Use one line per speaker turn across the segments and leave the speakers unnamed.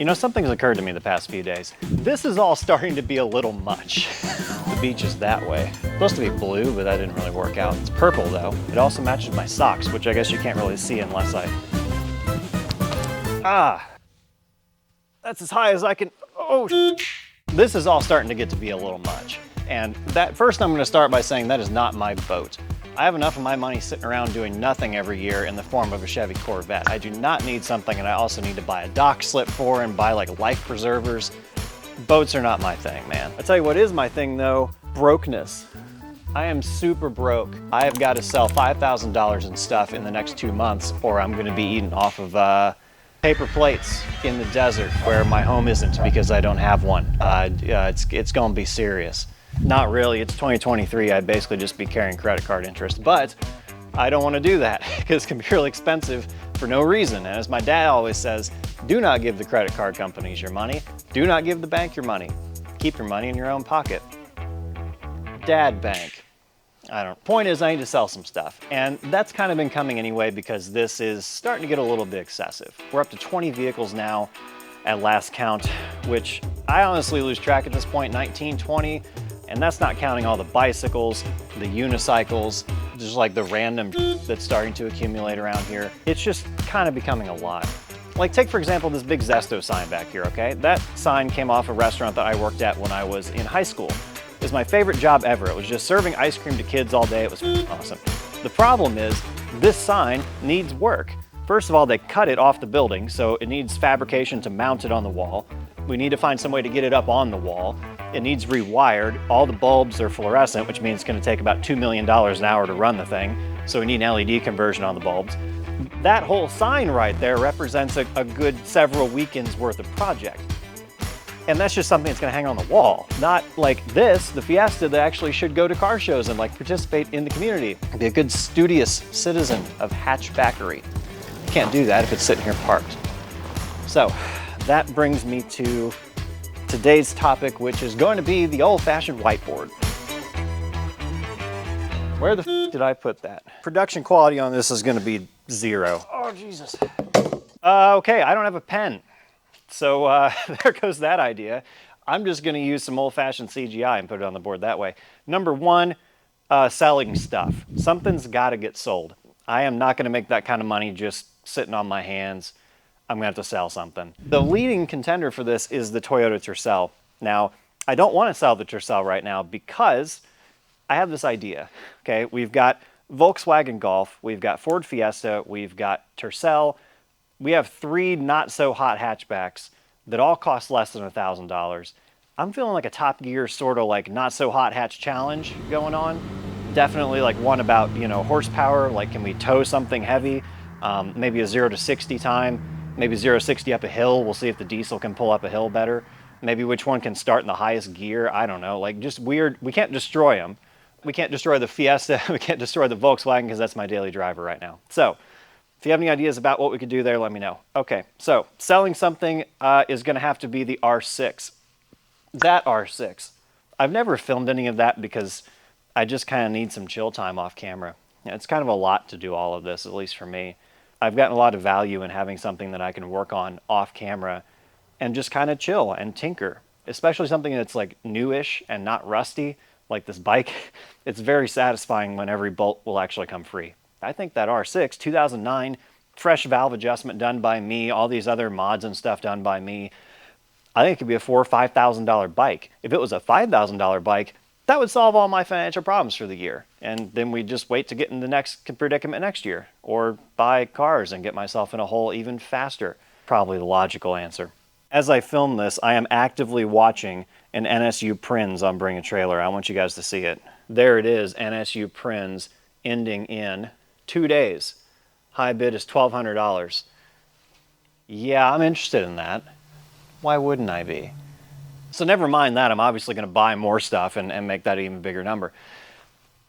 You know, something's occurred to me the past few days. This is all starting to be a little much. The beach is that way. It's supposed to be blue, but that didn't really work out. It's purple though. It also matches my socks, which I guess you can't really see unless that's as high as I can, This is all starting to get to be a little much. And that first I'm gonna start by saying that is not my boat. I have enough of my money sitting around doing nothing every year in the form of a Chevy Corvette. I do not need something, and I also need to buy a dock slip for and buy like life preservers. Boats are not my thing, man. I tell you what is my thing though, brokenness. I am super broke. I have got to sell $5,000 in stuff in the next 2 months, or I'm gonna be eating off of paper plates in the desert where my home isn't because I don't have one. It's gonna be serious. Not really, it's 2023, I'd basically just be carrying credit card interest, but I don't want to do that because it can be really expensive for no reason. And as my dad always says, do not give the credit card companies your money. Do not give the bank your money. Keep your money in your own pocket. Dad bank. Point is, I need to sell some stuff. And that's kind of been coming anyway because this is starting to get a little bit excessive. We're up to 20 vehicles now at last count, which I honestly lose track at this point, 19, 20. And that's not counting all the bicycles, the unicycles, just like the random that's starting to accumulate around here. It's just kind of becoming a lot. Like take for example this big Zesto sign back here, okay? That sign came off a restaurant that I worked at when I was in high school. It was my favorite job ever. It was just serving ice cream to kids all day. It was awesome. The problem is this sign needs work. First of all, they cut it off the building, so it needs fabrication to mount it on the wall. We need to find some way to get it up on the wall. It needs rewired. All the bulbs are fluorescent, which means it's going to take about $2 million an hour to run the thing. So we need an LED conversion on the bulbs. That whole sign right there represents a good several weekends worth of project. And that's just something that's going to hang on the wall. Not like this, the Fiesta, that actually should go to car shows and like participate in the community. Be a good studious citizen of hatchbackery. Can't do that if it's sitting here parked. So that brings me to today's topic, which is going to be the old-fashioned whiteboard. Where the did I put that? Production quality on this is going to be 0. Oh, Jesus. Okay, I don't have a pen. So there goes that idea. I'm just going to use some old-fashioned CGI and put it on the board that way. Number one, selling stuff. Something's got to get sold. I am not going to make that kind of money just sitting on my hands. I'm gonna have to sell something. The leading contender for this is the Toyota Tercel. Now, I don't want to sell the Tercel right now because I have this idea, okay? We've got Volkswagen Golf, we've got Ford Fiesta, we've got Tercel. We have 3 not so hot hatchbacks that all cost less than $1,000. I'm feeling like a Top Gear sort of like not so hot hatch challenge going on. Definitely like one about, horsepower, like can we tow something heavy? Maybe a 0 to 60 time. Maybe 0 to 60 up a hill. We'll see if the diesel can pull up a hill better. Maybe which one can start in the highest gear. I don't know. Like just weird. We can't destroy them. We can't destroy the Fiesta. We can't destroy the Volkswagen because that's my daily driver right now. So if you have any ideas about what we could do there, let me know. Okay, so selling something is going to have to be the R6. That R6. I've never filmed any of that because I just kind of need some chill time off camera. It's kind of a lot to do all of this, at least for me. I've gotten a lot of value in having something that I can work on off camera and just kind of chill and tinker, especially something that's like newish and not rusty, like this bike. It's very satisfying when every bolt will actually come free. I think that R6, 2009, fresh valve adjustment done by me, all these other mods and stuff done by me, I think it could be a $4,000 or $5,000 bike. If it was a $5,000 bike, that would solve all my financial problems for the year. And then we just wait to get in the next predicament next year, or buy cars and get myself in a hole even faster. Probably the logical answer. As I film this, I am actively watching an NSU Prins on Bring a Trailer. I want you guys to see it. There it is, NSU Prins ending in 2 days. High bid is $1,200. Yeah, I'm interested in that. Why wouldn't I be? So never mind that, I'm obviously going to buy more stuff and make that an even bigger number.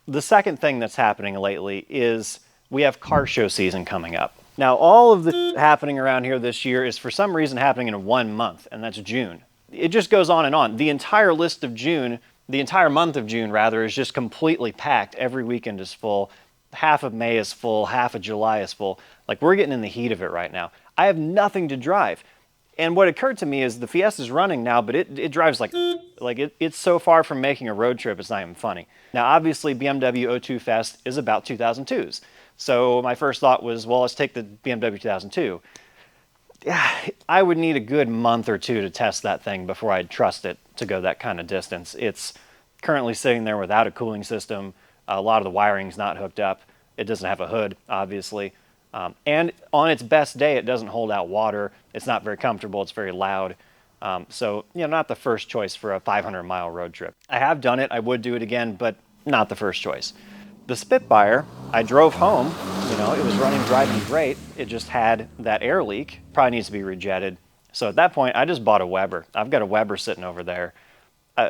The second thing that's happening lately is we have car show season coming up. Now, all of the happening around here this year is for some reason happening in 1 month, and that's June. It just goes on and on. The entire list of June, the entire month of June rather, is just completely packed. Every weekend is full. Half of May is full, half of July is full. Like, we're getting in the heat of it right now. I have nothing to drive. And what occurred to me is the Fiesta's running now, but it drives like it's so far from making a road trip, it's not even funny. Now, obviously, BMW O2 Fest is about 2002s. So my first thought was, well, let's take the BMW 2002. Yeah, I would need a good month or two to test that thing before I'd trust it to go that kind of distance. It's currently sitting there without a cooling system. A lot of the wiring's not hooked up. It doesn't have a hood, obviously. And on its best day, it doesn't hold out water. It's not very comfortable. It's very loud. So, not the first choice for a 500-mile road trip. I have done it. I would do it again, but not the first choice. The Spitfire, I drove home. It was driving great. It just had that air leak. Probably needs to be rejetted. So at that point, I just bought a Weber. I've got a Weber sitting over there.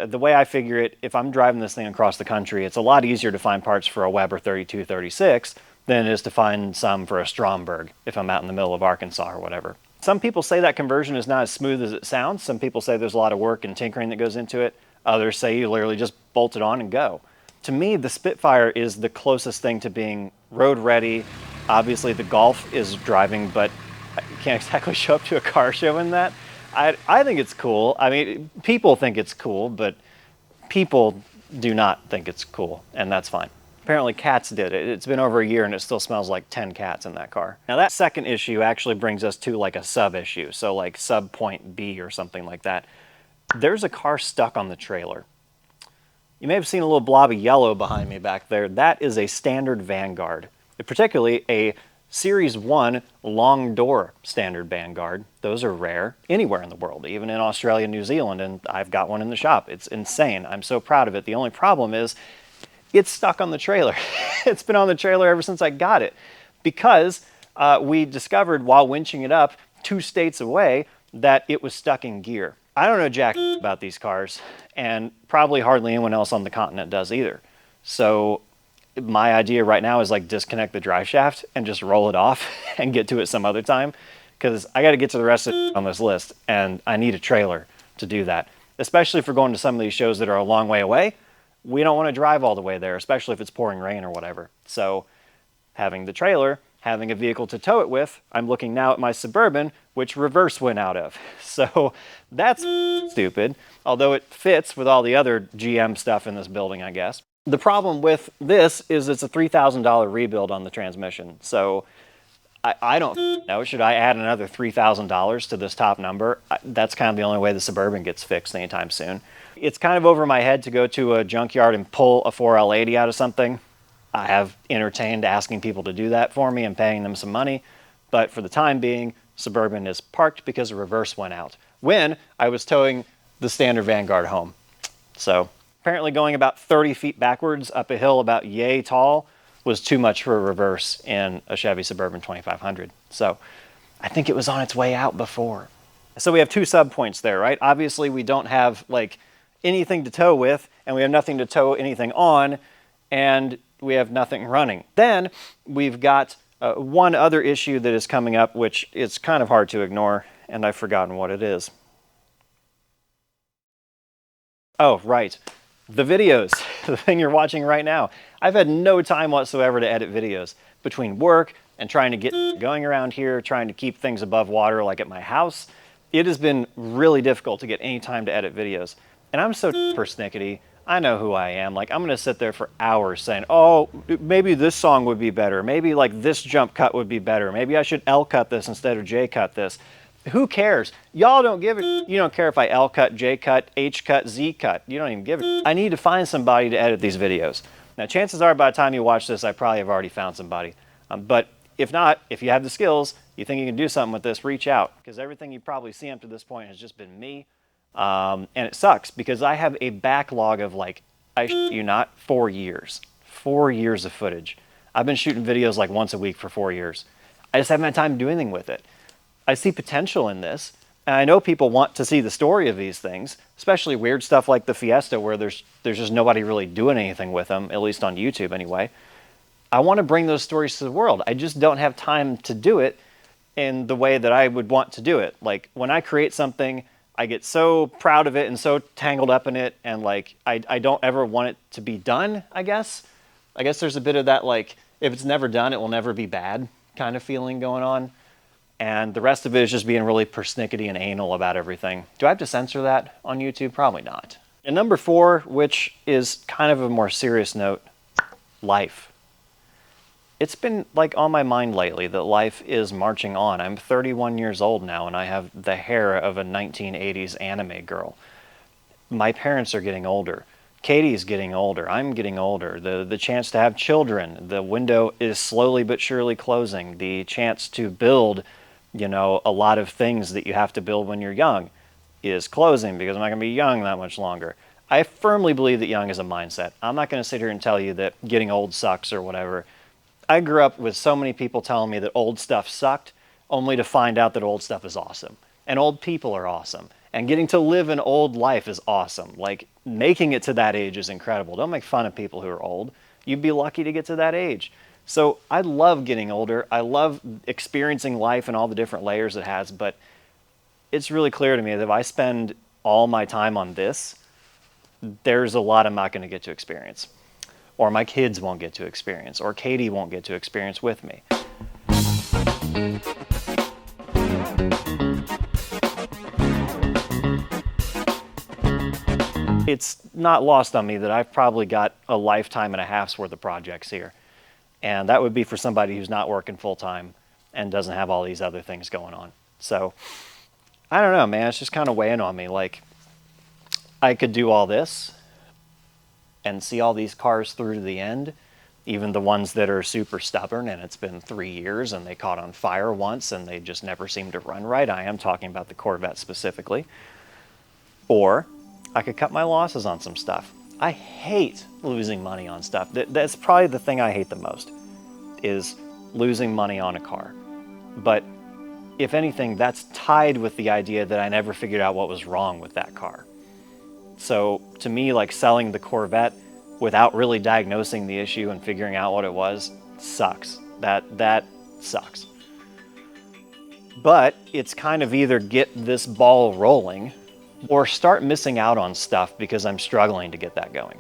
The way I figure it, if I'm driving this thing across the country, it's a lot easier to find parts for a Weber 3236 than it is to find some for a Stromberg if I'm out in the middle of Arkansas or whatever. Some people say that conversion is not as smooth as it sounds. Some people say there's a lot of work and tinkering that goes into it. Others say you literally just bolt it on and go. To me, the Spitfire is the closest thing to being road ready. Obviously, the Golf is driving, but you can't exactly show up to a car show in that. I think it's cool. I mean, people think it's cool, but people do not think it's cool, and that's fine. Apparently cats did it. It's been over a year and it still smells like 10 cats in that car. Now that second issue actually brings us to like a sub issue. So like sub point B or something like that. There's a car stuck on the trailer. You may have seen a little blob of yellow behind me back there. That is a standard Vanguard, particularly a Series 1 long door standard Vanguard. Those are rare anywhere in the world, even in Australia and New Zealand, and I've got one in the shop. It's insane. I'm so proud of it. The only problem is it's stuck on the trailer. It's been on the trailer ever since I got it because we discovered while winching it up 2 states away that it was stuck in gear. I don't know jack about these cars, and probably hardly anyone else on the continent does either. So my idea right now is like disconnect the drive shaft and just roll it off and get to it some other time, because I got to get to the rest of it on this list, and I need a trailer to do that, especially if we're going to some of these shows that are a long way away. We don't want to drive all the way there, especially if it's pouring rain or whatever. So having the trailer, having a vehicle to tow it with, I'm looking now at my Suburban, which reverse went out of. So that's stupid, although it fits with all the other GM stuff in this building, I guess. The problem with this is it's a $3,000 rebuild on the transmission. So I don't know, should I add another $3,000 to this top number? That's kind of the only way the Suburban gets fixed anytime soon. It's kind of over my head to go to a junkyard and pull a 4L80 out of something. I have entertained asking people to do that for me and paying them some money, but for the time being, Suburban is parked because the reverse went out when I was towing the standard Vanguard home. So apparently going about 30 feet backwards up a hill about yay tall was too much for a reverse in a Chevy Suburban 2500. So I think it was on its way out before. So we have 2 sub points there, right? Obviously we don't have like anything to tow with, and we have nothing to tow anything on, and we have nothing running. Then we've got one other issue that is coming up, which is kind of hard to ignore, and I've forgotten what it is. Oh, right. The videos, the thing you're watching right now. I've had no time whatsoever to edit videos between work and trying to get going around here, trying to keep things above water like at my house. It has been really difficult to get any time to edit videos. And I'm so persnickety. I know who I am. Like, I'm going to sit there for hours saying, oh, maybe this song would be better. Maybe like this jump cut would be better. Maybe I should L cut this instead of J cut this. Who cares? Y'all don't give it. You don't care if I L cut, J cut, H cut, Z cut. You don't even give it. I need to find somebody to edit these videos. Now, chances are by the time you watch this, I probably have already found somebody. But if not, if you have the skills, you think you can do something with this, reach out. Because everything you probably see up to this point has just been me. And it sucks because I have a backlog of like, I shit you not, 4 years. 4 years of footage. I've been shooting videos like once a week for 4 years. I just haven't had time to do anything with it. I see potential in this, and I know people want to see the story of these things, especially weird stuff like the Fiesta where there's just nobody really doing anything with them, at least on YouTube anyway. I want to bring those stories to the world. I just don't have time to do it in the way that I would want to do it. Like when I create something, I get so proud of it and so tangled up in it, and like I don't ever want it to be done, I guess. There's a bit of that like, if it's never done, it will never be bad kind of feeling going on. And the rest of it is just being really persnickety and anal about everything. Do I have to censor that on YouTube? Probably not. And number 4, which is kind of a more serious note, life. It's been like on my mind lately that life is marching on. I'm 31 years old now and I have the hair of a 1980s anime girl. My parents are getting older. Katie's getting older. I'm getting older. The chance to have children, the window is slowly but surely closing. The chance to build, you know, a lot of things that you have to build when you're young is closing because I'm not going to be young that much longer. I firmly believe that young is a mindset. I'm not going to sit here and tell you that getting old sucks or whatever. I grew up with so many people telling me that old stuff sucked, only to find out that old stuff is awesome. And old people are awesome. And getting to live an old life is awesome. Like, making it to that age is incredible. Don't make fun of people who are old. You'd be lucky to get to that age. So I love getting older. I love experiencing life and all the different layers it has, but it's really clear to me that if I spend all my time on this, there's a lot I'm not going to get to experience. Or my kids won't get to experience. Or Katie won't get to experience with me. It's not lost on me that I've probably got a lifetime and a half's worth of projects here. And that would be for somebody who's not working full time and doesn't have all these other things going on. So, I don't know, man. It's just kind of weighing on me. Like, I could do all this and see all these cars through to the end, even the ones that are super stubborn and it's been 3 years and they caught on fire once and they just never seem to run right. I am talking about the Corvette specifically. Or I could cut my losses on some stuff. I hate losing money on stuff. That's probably the thing I hate the most, is losing money on a car. But if anything, that's tied with the idea that I never figured out what was wrong with that car. So to me, like, selling the Corvette without really diagnosing the issue and figuring out what it was sucks. That sucks. But it's kind of either get this ball rolling or start missing out on stuff because I'm struggling to get that going.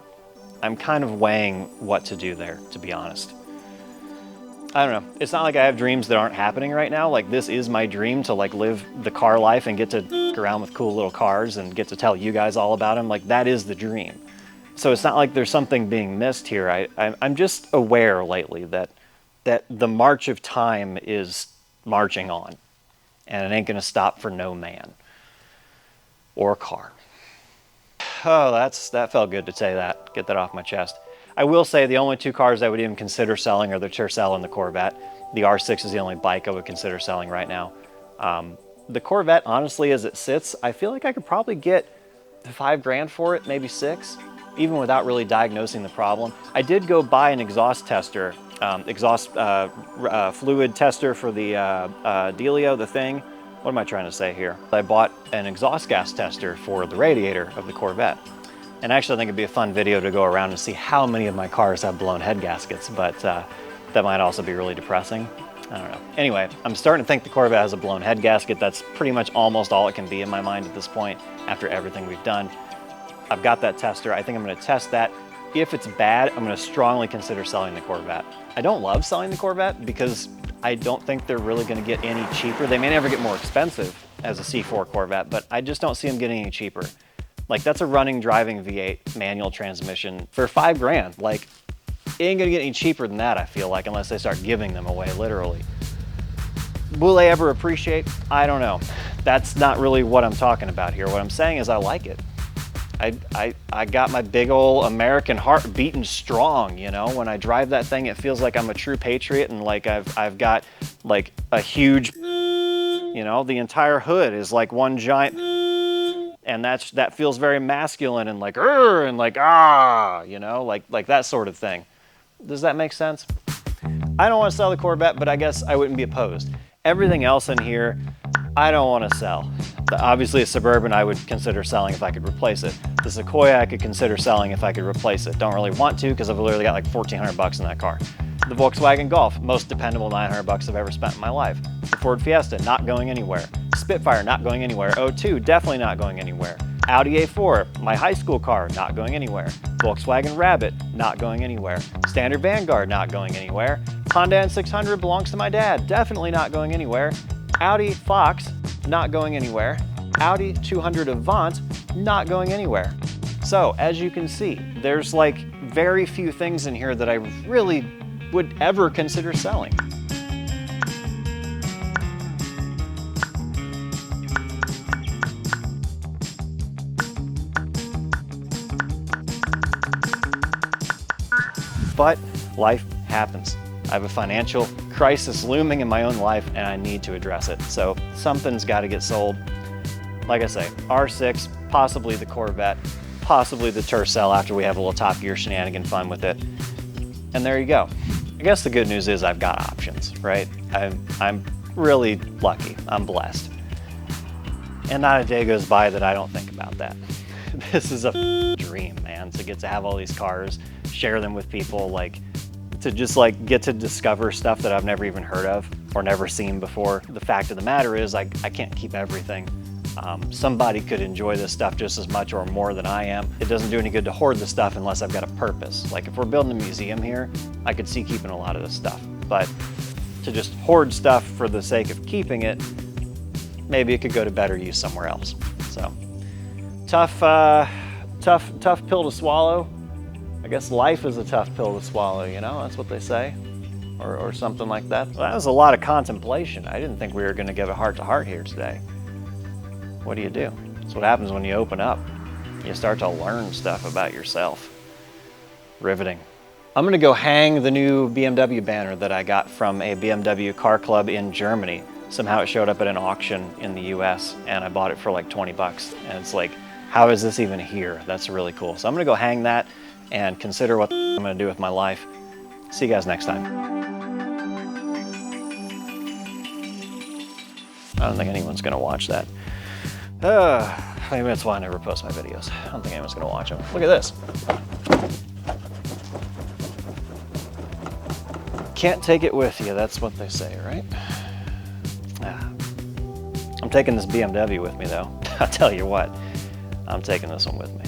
I'm kind of weighing what to do there, to be honest. I don't know. It's not like I have dreams that aren't happening right now. Like, this is my dream to, like, live the car life and get to f*** around with cool little cars and get to tell you guys all about them. Like, that is the dream. So it's not like there's something being missed here. I'm just aware lately that the march of time is marching on. And it ain't gonna stop for no man. Or car. Oh, that felt good to say that. Get that off my chest. I will say the only 2 cars I would even consider selling are the Tercel and the Corvette. The R6 is the only bike I would consider selling right now. The Corvette, honestly, as it sits, I feel like I could probably get $5 for it, maybe 6, even without really diagnosing the problem. I did go buy an exhaust tester, fluid tester for the Delio, the thing. What am I trying to say here? I bought an exhaust gas tester for the radiator of the Corvette. And actually, I think it'd be a fun video to go around and see how many of my cars have blown head gaskets, but that might also be really depressing. I don't know. Anyway, I'm starting to think the Corvette has a blown head gasket. That's pretty much almost all it can be in my mind at this point after everything we've done. I've got that tester. I think I'm going to test that. If it's bad, I'm going to strongly consider selling the Corvette. I don't love selling the Corvette because I don't think they're really going to get any cheaper. They may never get more expensive as a C4 Corvette, but I just don't see them getting any cheaper. Like, that's a running, driving V8 manual transmission for $5. Like, it ain't gonna get any cheaper than that, I feel like, unless they start giving them away, literally. Will they ever appreciate? I don't know. That's not really what I'm talking about here. What I'm saying is I like it. I got my big old American heart beating strong, you know? When I drive that thing, it feels like I'm a true patriot and like I've got like a huge, you know, the entire hood is like one giant, and that feels very masculine and like, and like, you know, like that sort of thing. Does that make sense? I don't want to sell the Corvette, but I guess I wouldn't be opposed. Everything else in here, I don't want to sell. Obviously, a Suburban I would consider selling if I could replace it. The Sequoia I could consider selling if I could replace it. Don't really want to because I've literally got like $1,400 in that car. The Volkswagen Golf, most dependable $900 I've ever spent in my life. The Ford Fiesta, not going anywhere. Spitfire, not going anywhere. O2, definitely not going anywhere. Audi A4, my high school car, not going anywhere. Volkswagen Rabbit, not going anywhere. Standard Vanguard, not going anywhere. Honda N600 belongs to my dad, definitely not going anywhere. Audi Fox, not going anywhere. Audi 200 Avant, not going anywhere. So as you can see, there's like very few things in here that I really would ever consider selling. But life happens. I have a financial crisis looming in my own life and I need to address it. So something's got to get sold. Like I say, R6, possibly the Corvette, possibly the Tercel after we have a little Top Gear shenanigan fun with it. And there you go. I guess the good news is I've got options, right? I'm really lucky. I'm blessed. And not a day goes by that I don't think about that. This is a dream, man, to get to have all these cars, share them with people, like to just like get to discover stuff that I've never even heard of or never seen before. The fact of the matter is I can't keep everything. Somebody could enjoy this stuff just as much or more than I am. It doesn't do any good to hoard the stuff unless I've got a purpose. Like if we're building a museum here, I could see keeping a lot of this stuff. But to just hoard stuff for the sake of keeping it, maybe it could go to better use somewhere else. So tough pill to swallow. I guess life is a tough pill to swallow, you know, that's what they say, or something like that. Well, that was a lot of contemplation. I didn't think we were gonna give a heart-to-heart here today. What do? That's what happens when you open up. You start to learn stuff about yourself. Riveting. I'm gonna go hang the new BMW banner that I got from a BMW car club in Germany. Somehow it showed up at an auction in the US and I bought it for like 20 bucks. And it's like, how is this even here? That's really cool. So I'm gonna go hang that and consider what I'm gonna do with my life. See you guys next time. I don't think anyone's gonna watch that. Maybe that's why I never post my videos. I don't think anyone's gonna watch them. Look at this. Can't take it with you, that's what they say, right? I'm taking this BMW with me though. I'll tell you what, I'm taking this one with me.